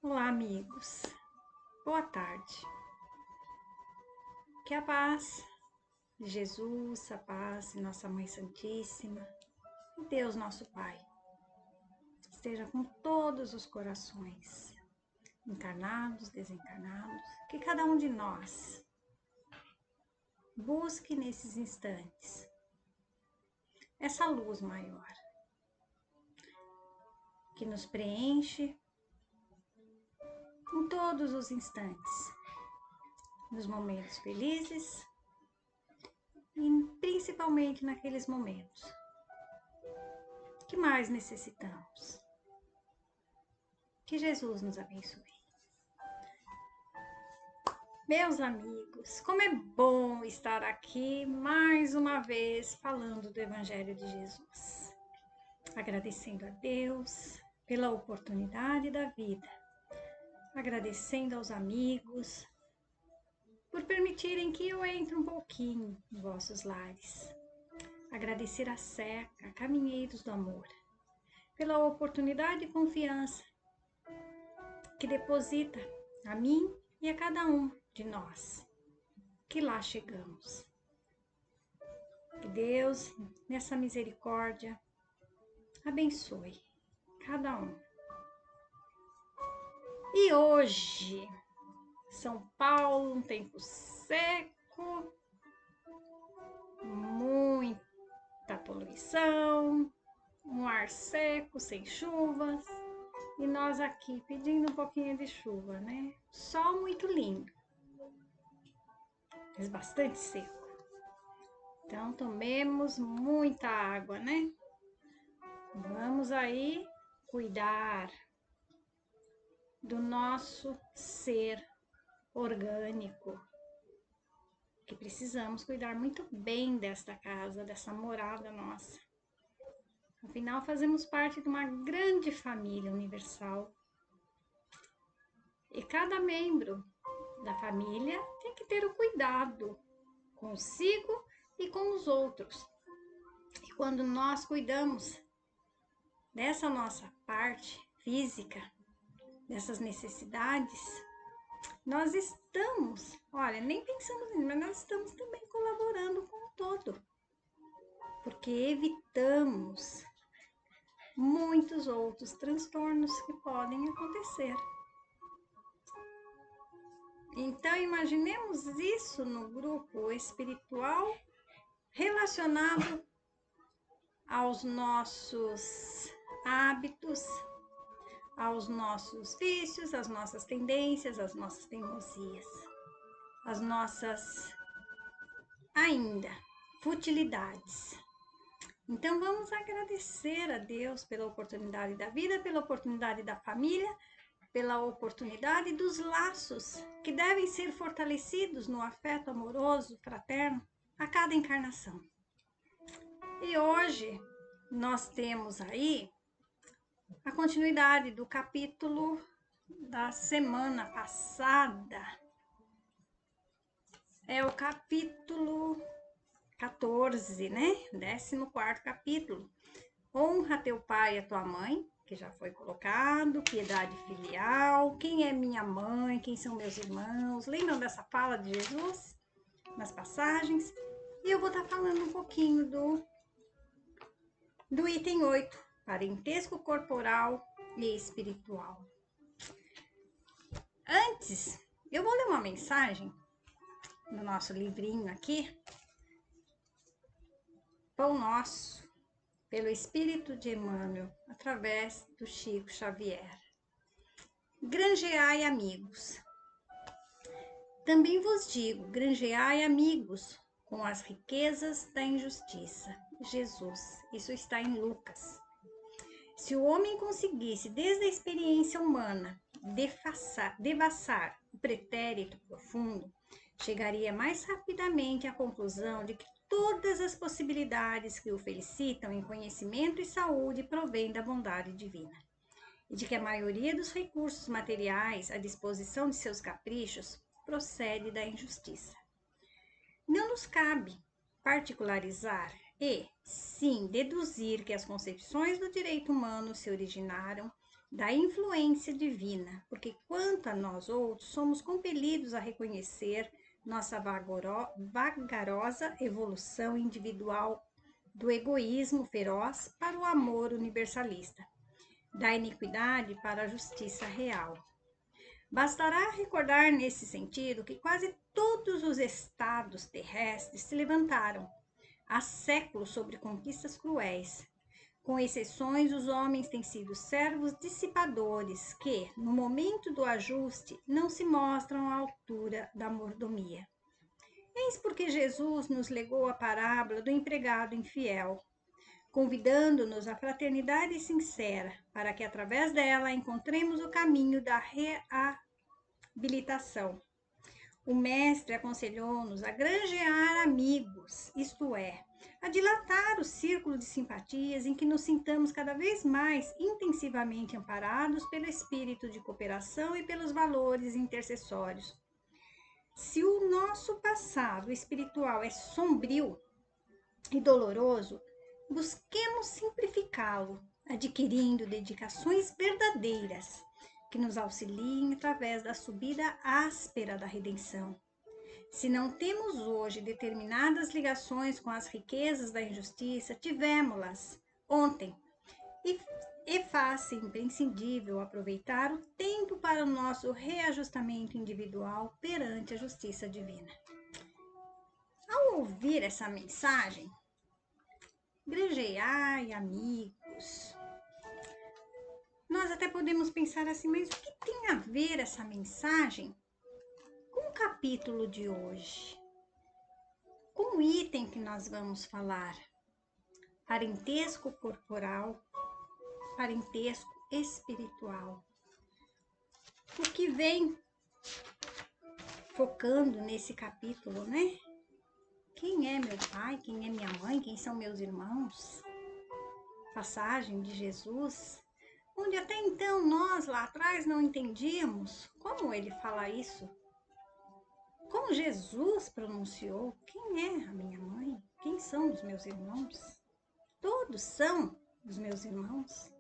Olá, amigos. Boa tarde. Que a paz de Jesus, a paz de Nossa Mãe Santíssima e Deus nosso Pai esteja com todos os corações, encarnados, desencarnados, que cada um de nós busque nesses instantes essa luz maior que nos preenche em todos os instantes, nos momentos felizes e principalmente naqueles momentos que mais necessitamos. Que Jesus nos abençoe. Meus amigos, como é bom estar aqui mais uma vez falando do Evangelho de Jesus. Agradecendo a Deus pela oportunidade da vida. Agradecendo aos amigos por permitirem que eu entre um pouquinho em vossos lares. Agradecer a Seca, Caminheiros do Amor, pela oportunidade e confiança que deposita a mim e a cada um de nós que lá chegamos. Que Deus, nessa misericórdia, abençoe cada um. E hoje, São Paulo, um tempo seco, muita poluição, um ar seco, sem chuvas, e nós aqui pedindo um pouquinho de chuva, né? Sol muito lindo, mas bastante seco. Então, tomemos muita água, né? Vamos aí cuidar do nosso ser orgânico, que precisamos cuidar muito bem desta casa, dessa morada nossa. Afinal, fazemos parte de uma grande família universal. E cada membro da família tem que ter o cuidado consigo e com os outros. E quando nós cuidamos dessa nossa parte física, dessas necessidades, nós estamos, olha, nem pensamos nisso, mas nós estamos também colaborando com o todo, porque evitamos muitos outros transtornos que podem acontecer. Então, imaginemos isso no grupo espiritual relacionado aos nossos hábitos, aos nossos vícios, às nossas tendências, às nossas teimosias, às nossas, ainda, futilidades. Então, vamos agradecer a Deus pela oportunidade da vida, pela oportunidade da família, pela oportunidade dos laços que devem ser fortalecidos no afeto amoroso, fraterno, a cada encarnação. E hoje nós temos aí a continuidade do capítulo da semana passada. É o capítulo 14, né? 14º capítulo. Honra teu pai e a tua mãe, que já foi colocado, piedade filial, quem é minha mãe, quem são meus irmãos. Lembram dessa fala de Jesus nas passagens? E eu vou estar falando um pouquinho do item 8, parentesco corporal e espiritual. Antes, eu vou ler uma mensagem no nosso livrinho aqui, Pão Nosso, pelo Espírito de Emmanuel, através do Chico Xavier. Granjeai amigos. Também vos digo, granjeai amigos com as riquezas da injustiça. Jesus, isso está em Lucas. Se o homem conseguisse, desde a experiência humana, devassar o pretérito profundo, chegaria mais rapidamente à conclusão de que todas as possibilidades que o felicitam em conhecimento e saúde provêm da bondade divina, e de que a maioria dos recursos materiais à disposição de seus caprichos procede da injustiça. Não nos cabe particularizar e, sim, deduzir que as concepções do direito humano se originaram da influência divina, porque quanto a nós outros, somos compelidos a reconhecer nossa vagarosa evolução individual do egoísmo feroz para o amor universalista, da iniquidade para a justiça real. Bastará recordar nesse sentido que quase todos os estados terrestres se levantaram há séculos sobre conquistas cruéis. Com exceções, os homens têm sido servos dissipadores que, no momento do ajuste, não se mostram à altura da mordomia. Eis porque Jesus nos legou a parábola do empregado infiel, convidando-nos à fraternidade sincera, para que através dela encontremos o caminho da reabilitação. O Mestre aconselhou-nos a granjear amigos, isto é, a dilatar o círculo de simpatias em que nos sintamos cada vez mais intensivamente amparados pelo espírito de cooperação e pelos valores intercessórios. Se o nosso passado espiritual é sombrio e doloroso, busquemos simplificá-lo, adquirindo dedicações verdadeiras que nos auxiliem através da subida áspera da redenção. Se não temos hoje determinadas ligações com as riquezas da injustiça, tivemos-las ontem, e faz-se imprescindível aproveitar o tempo para o nosso reajustamento individual perante a justiça divina. Ao ouvir essa mensagem, granjeai amigos, nós até podemos pensar assim, mas o que tem a ver essa mensagem com o capítulo de hoje? Com o item que nós vamos falar? Parentesco corporal, parentesco espiritual. O que vem focando nesse capítulo, né? Quem é meu pai? Quem é minha mãe? Quem são meus irmãos? Passagem de Jesus, onde até então nós lá atrás não entendíamos como ele fala isso. Como Jesus pronunciou, quem é a minha mãe? Quem são os meus irmãos? Todos são os meus irmãos.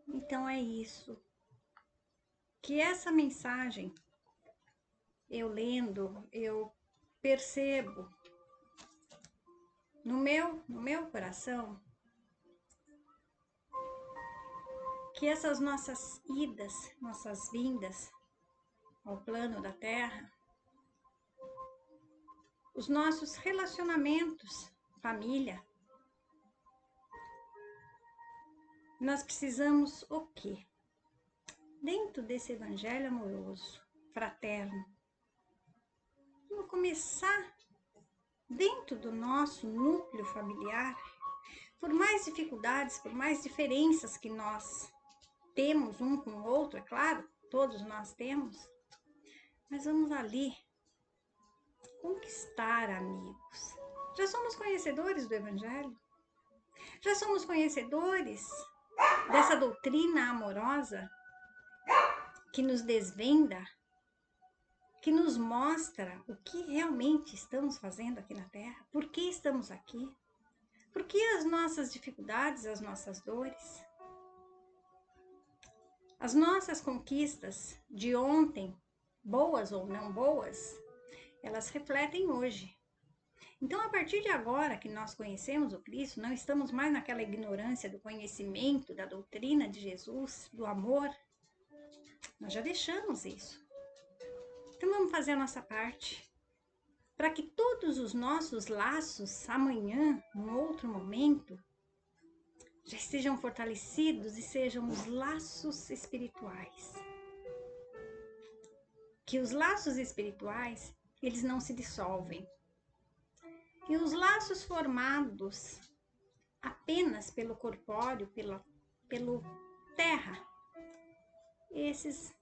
Então é isso. Que essa mensagem, eu lendo, eu percebo no meu coração que essas nossas idas, nossas vindas ao plano da Terra, os nossos relacionamentos, família, nós precisamos o quê? Dentro desse evangelho amoroso, fraterno, vamos começar dentro do nosso núcleo familiar, por mais dificuldades, por mais diferenças que nós temos um com o outro, é claro, todos nós temos, mas vamos ali conquistar amigos. Já somos conhecedores do Evangelho? Já somos conhecedores dessa doutrina amorosa que nos desvenda, que nos mostra o que realmente estamos fazendo aqui na Terra, por que estamos aqui, por que as nossas dificuldades, as nossas dores, as nossas conquistas de ontem, boas ou não boas, elas refletem hoje. Então, a partir de agora que nós conhecemos o Cristo, não estamos mais naquela ignorância do conhecimento, da doutrina de Jesus, do amor. Nós já deixamos isso. Então, vamos fazer a nossa parte, para que todos os nossos laços, amanhã, num outro momento, já estejam fortalecidos e sejam os laços espirituais. Que os laços espirituais, eles não se dissolvem. E os laços formados apenas pelo corpóreo, pelo terra, esses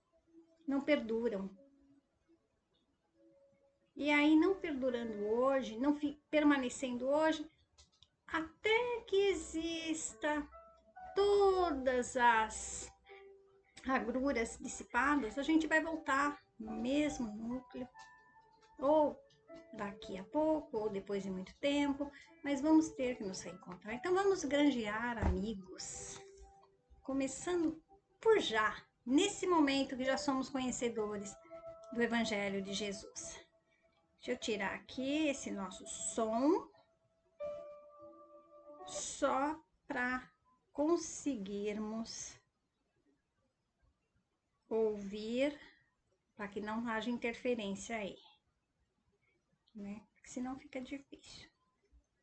não perduram. E aí, não perdurando hoje, não permanecendo hoje, até que exista todas as agruras dissipadas, a gente vai voltar no mesmo núcleo, ou daqui a pouco ou depois de muito tempo, mas vamos ter que nos reencontrar. Então vamos granjear amigos, começando por já, nesse momento que já somos conhecedores do Evangelho de Jesus. Deixa eu tirar aqui esse nosso som, só para conseguirmos ouvir, para que não haja interferência aí, né? Porque senão fica difícil.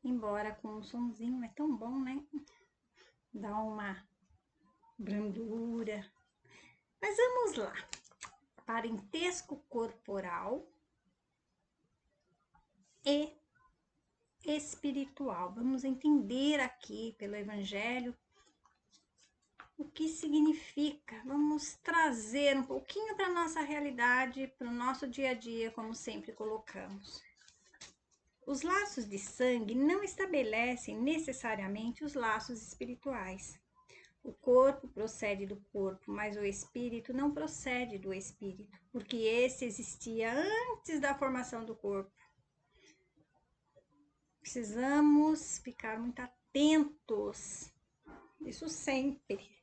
Embora com um sonzinho é tão bom, né? Dá uma brandura. Mas vamos lá. Parentesco corporal e espiritual. Vamos entender aqui pelo Evangelho o que significa. Vamos trazer um pouquinho para a nossa realidade, para o nosso dia a dia, como sempre colocamos. Os laços de sangue não estabelecem necessariamente os laços espirituais. O corpo procede do corpo, mas o espírito não procede do espírito, porque esse existia antes da formação do corpo. Precisamos ficar muito atentos, isso sempre.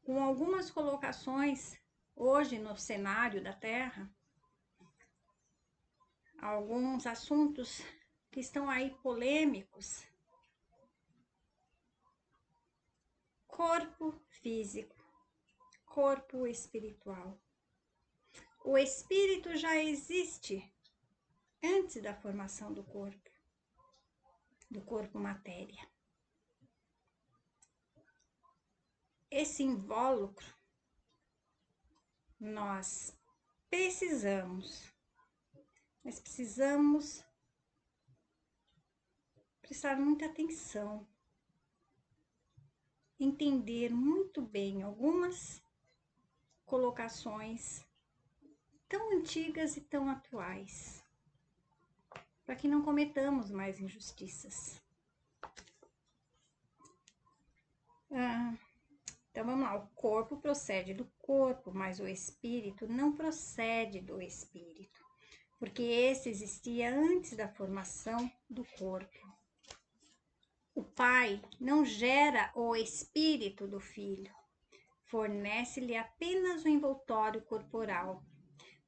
Com algumas colocações hoje no cenário da Terra, alguns assuntos que estão aí polêmicos. Corpo físico, corpo espiritual. O espírito já existe antes da formação do corpo matéria. Esse invólucro nós precisamos prestar muita atenção, entender muito bem algumas colocações tão antigas e tão atuais, para que não cometamos mais injustiças. Então vamos lá, o corpo procede do corpo, mas o espírito não procede do espírito, porque esse existia antes da formação do corpo. O pai não gera o espírito do filho, fornece-lhe apenas o envoltório corporal,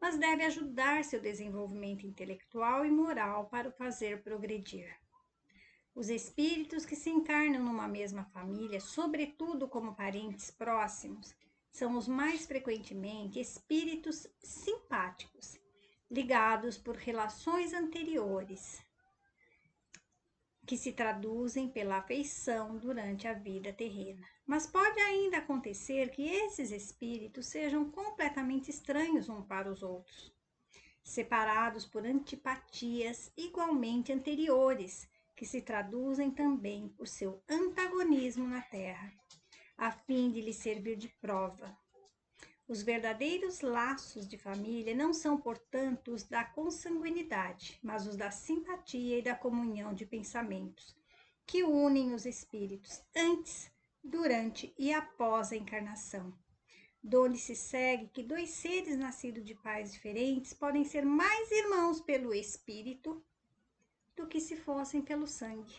mas deve ajudar seu desenvolvimento intelectual e moral para o fazer progredir. Os espíritos que se encarnam numa mesma família, sobretudo como parentes próximos, são os mais frequentemente espíritos simpáticos, ligados por relações anteriores, que se traduzem pela afeição durante a vida terrena. Mas pode ainda acontecer que esses espíritos sejam completamente estranhos uns para os outros, separados por antipatias igualmente anteriores, que se traduzem também por seu antagonismo na Terra, a fim de lhe servir de prova. Os verdadeiros laços de família não são, portanto, os da consanguinidade, mas os da simpatia e da comunhão de pensamentos, que unem os espíritos antes, durante e após a encarnação, donde se segue que dois seres nascidos de pais diferentes podem ser mais irmãos pelo espírito do que se fossem pelo sangue.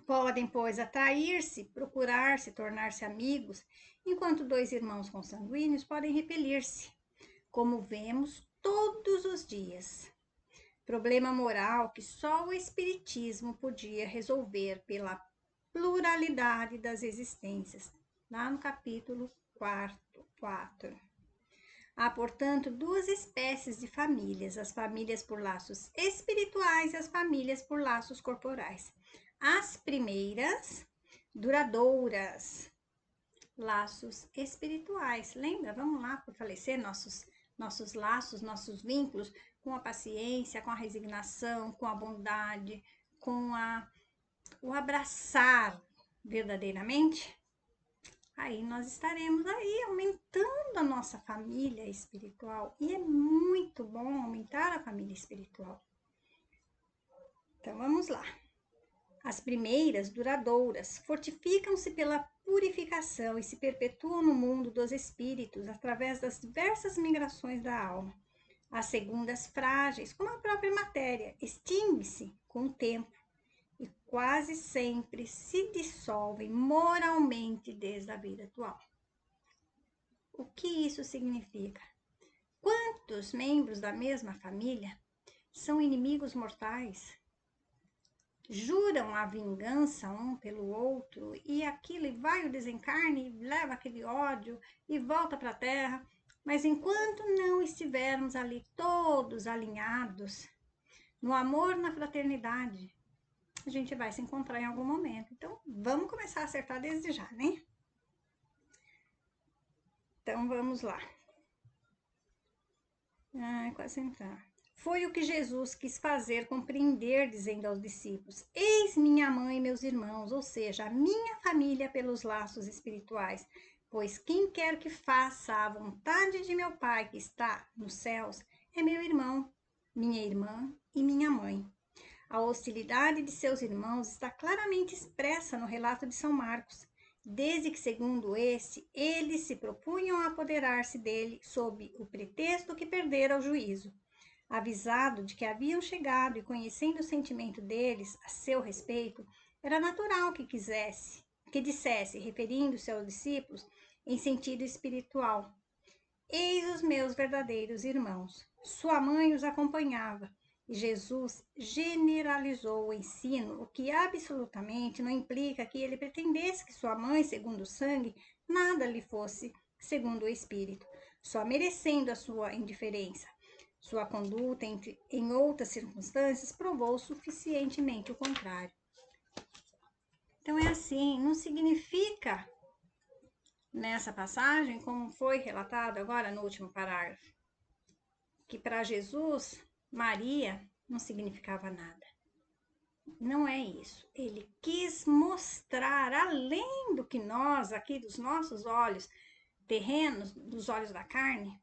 Podem, pois, atrair-se, procurar-se, tornar-se amigos, enquanto dois irmãos consanguíneos podem repelir-se, como vemos todos os dias. Problema moral que só o Espiritismo podia resolver pela pluralidade das existências, lá no capítulo 4. Há, portanto, duas espécies de famílias, as famílias por laços espirituais e as famílias por laços corporais. As primeiras, duradouras, laços espirituais. Lembra? Vamos lá fortalecer nossos laços, nossos vínculos com a paciência, com a resignação, com a bondade, com o abraçar verdadeiramente. Aí nós estaremos aí aumentando a nossa família espiritual. E é muito bom aumentar a família espiritual. Então vamos lá. As primeiras, duradouras, fortificam-se pela purificação e se perpetuam no mundo dos espíritos através das diversas migrações da alma, As segundas frágeis, como a própria matéria, extingue-se com o tempo e quase sempre se dissolvem moralmente desde a vida atual. O que isso significa? Quantos membros da mesma família são inimigos mortais? Juram a vingança um pelo outro e aquilo vai o desencarne, leva aquele ódio e volta para a Terra. Mas enquanto não estivermos ali todos alinhados, no amor, na fraternidade, a gente vai se encontrar em algum momento. Então, vamos começar a acertar desde já, né? Então, vamos lá. Quase entrar. Foi o que Jesus quis fazer compreender, dizendo aos discípulos: Eis minha mãe e meus irmãos, ou seja, a minha família pelos laços espirituais. Pois quem quer que faça a vontade de meu Pai que está nos céus é meu irmão, minha irmã e minha mãe. A hostilidade de seus irmãos está claramente expressa no relato de São Marcos, desde que, segundo esse, eles se propunham apoderar-se dele sob o pretexto que perdera o juízo. Avisado de que haviam chegado e conhecendo o sentimento deles a seu respeito, era natural que dissesse, referindo-se aos discípulos em sentido espiritual: Eis os meus verdadeiros irmãos. Sua mãe os acompanhava. E Jesus generalizou o ensino, o que absolutamente não implica que ele pretendesse que sua mãe, segundo o sangue, nada lhe fosse segundo o espírito, só merecendo a sua indiferença. Sua conduta em outras circunstâncias provou suficientemente o contrário. Então é assim, não significa nessa passagem, como foi relatado agora no último parágrafo, que para Jesus, Maria não significava nada. Não é isso. Ele quis mostrar, além do que nós, aqui dos nossos olhos terrenos, dos olhos da carne,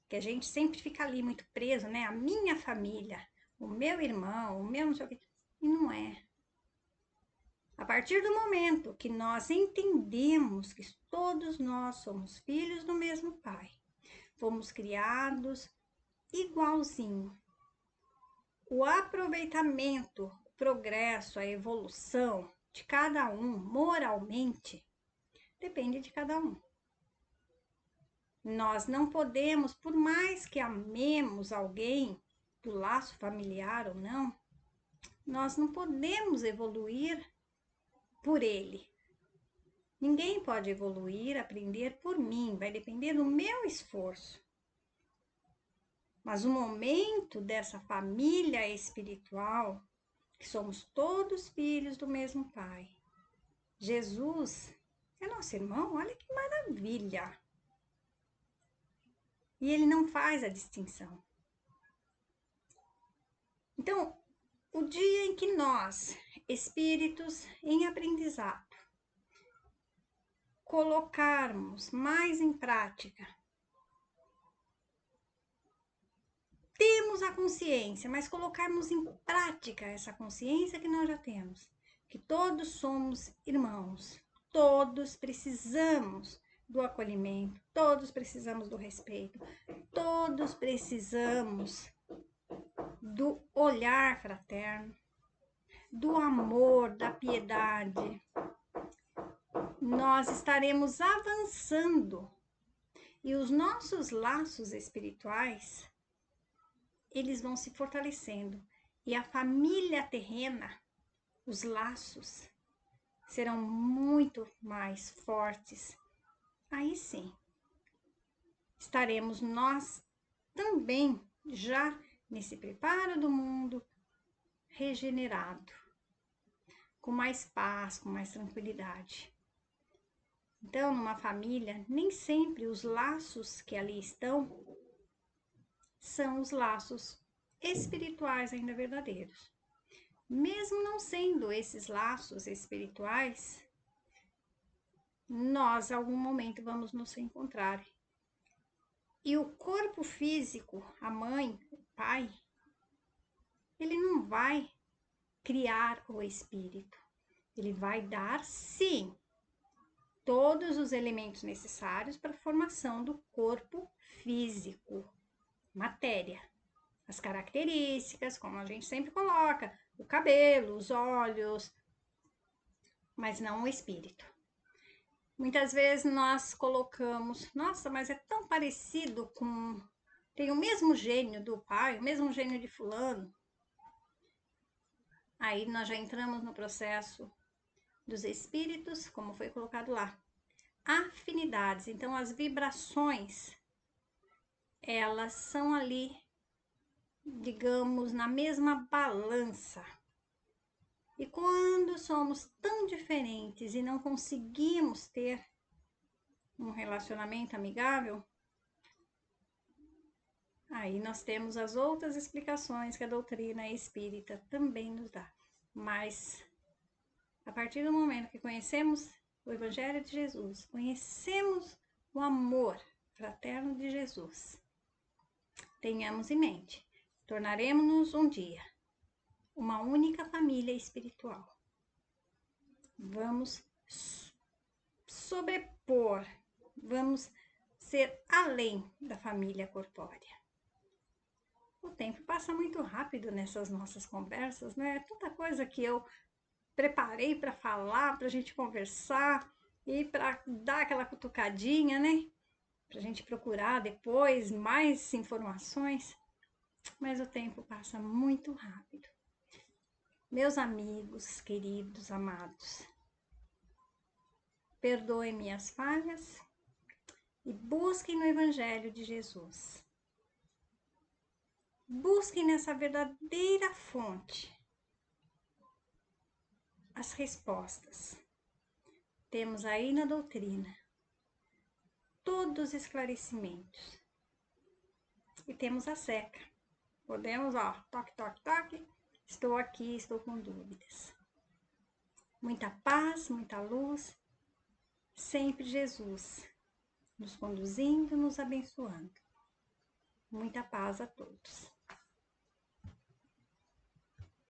que a gente sempre fica ali muito preso, né? A minha família, o meu irmão, o meu não sei o quê. E não é. A partir do momento que nós entendemos que todos nós somos filhos do mesmo Pai, fomos criados igualzinho. O aproveitamento, o progresso, a evolução de cada um moralmente depende de cada um. Nós não podemos, por mais que amemos alguém do laço familiar ou não, nós não podemos evoluir por ele. Ninguém pode evoluir, aprender por mim, vai depender do meu esforço. Mas o momento dessa família espiritual, que somos todos filhos do mesmo Pai. Jesus é nosso irmão, olha que maravilha! E ele não faz a distinção. Então, o dia em que nós, espíritos em aprendizado, colocarmos mais em prática, temos a consciência, mas colocarmos em prática essa consciência que nós já temos, que todos somos irmãos, todos precisamos do acolhimento, todos precisamos do respeito, todos precisamos do olhar fraterno, do amor, da piedade. Nós estaremos avançando e os nossos laços espirituais, eles vão se fortalecendo. E a família terrena, os laços, serão muito mais fortes. Aí sim, estaremos nós também já nesse preparo do mundo regenerado, com mais paz, com mais tranquilidade. Então, numa família, nem sempre os laços que ali estão são os laços espirituais ainda verdadeiros. Mesmo não sendo esses laços espirituais, nós, em algum momento, vamos nos encontrar. E o corpo físico, a mãe, o pai, ele não vai criar o espírito. Ele vai dar, sim, todos os elementos necessários para a formação do corpo físico. matéria, as características, como a gente sempre coloca, o cabelo, os olhos, mas não o espírito. Muitas vezes nós colocamos, nossa, mas é tão parecido com. Tem o mesmo gênio do pai, o mesmo gênio de fulano. Aí nós já entramos no processo dos espíritos, como foi colocado lá. Afinidades, então as vibrações, elas são ali, digamos, na mesma balança. E quando somos tão diferentes e não conseguimos ter um relacionamento amigável, aí nós temos as outras explicações que a doutrina espírita também nos dá. Mas, a partir do momento que conhecemos o Evangelho de Jesus, conhecemos o amor fraterno de Jesus, tenhamos em mente, tornaremos-nos um dia uma única família espiritual. Vamos sobrepor, vamos ser além da família corpórea. O tempo passa muito rápido nessas nossas conversas, né? Tanta coisa que eu preparei para falar, para a gente conversar e para dar aquela cutucadinha, né? Para a gente procurar depois mais informações. Mas o tempo passa muito rápido. Meus amigos, queridos, amados, perdoem minhas falhas e busquem no Evangelho de Jesus. Busquem nessa verdadeira fonte as respostas. Temos aí na doutrina todos os esclarecimentos. E temos a seca. Podemos, ó, toque, toque, toque. Estou aqui, estou com dúvidas. Muita paz, muita luz. Sempre Jesus nos conduzindo, nos abençoando. Muita paz a todos.